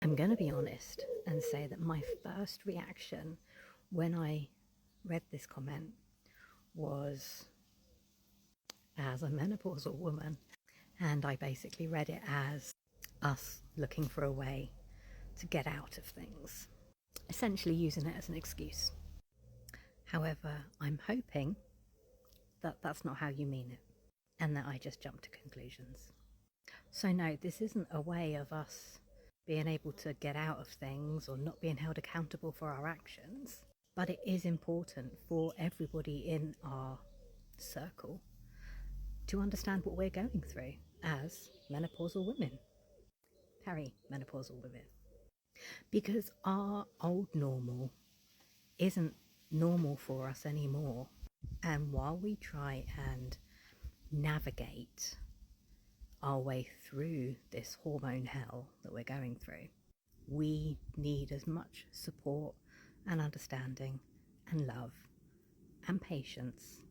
I'm going to be honest and say that my first reaction when I read this comment was as a menopausal woman, and I basically read it as us looking for a way to get out of things, essentially using it as an excuse. However, I'm hoping that that's not how you mean it, and that I just jumped to conclusions. So no, this isn't a way of us being able to get out of things or not being held accountable for our actions, but it is important for everybody in our circle to understand what we're going through as menopausal women, perimenopausal women, because our old normal isn't normal for us anymore. And while we try and navigate our way through this hormone hell that we're going through, we need as much support and understanding and love and patience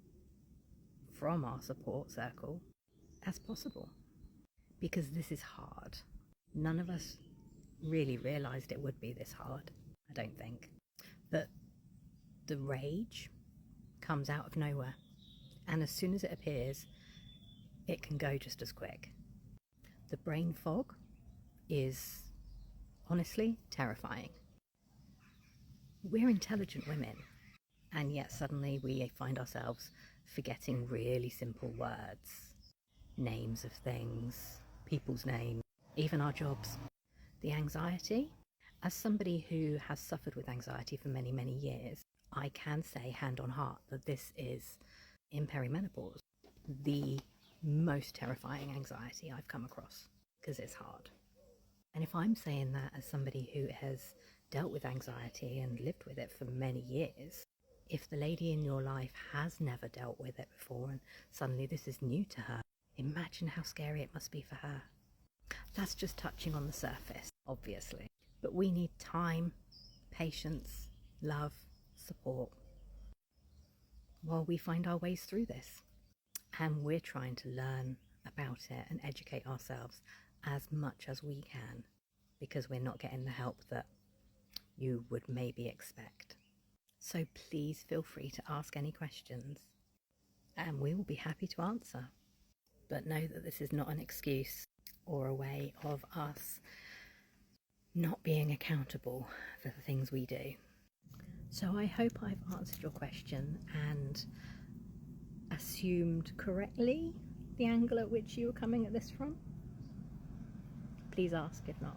from our support circle as possible, because this is hard. None of us really realised it would be this hard, I don't think. But the rage comes out of nowhere, and as soon as it appears, it can go just as quick. The brain fog is honestly terrifying. We're intelligent women, and yet suddenly we find ourselves forgetting really simple words, names of things, people's names, even our jobs. The anxiety, as somebody who has suffered with anxiety for many, many years, I can say hand on heart that this is, in perimenopause, the most terrifying anxiety I've come across, because it's hard. And if I'm saying that as somebody who has dealt with anxiety and lived with it for many years, if the lady in your life has never dealt with it before and suddenly this is new to her, imagine how scary it must be for her. That's just touching on the surface, obviously. But we need time, patience, love, support while we find our ways through this. And we're trying to learn about it and educate ourselves as much as we can, because we're not getting the help that you would maybe expect. So please feel free to ask any questions and we will be happy to answer. But know that this is not an excuse or a way of us not being accountable for the things we do. So I hope I've answered your question and assumed correctly the angle at which you were coming at this from. Please ask if not.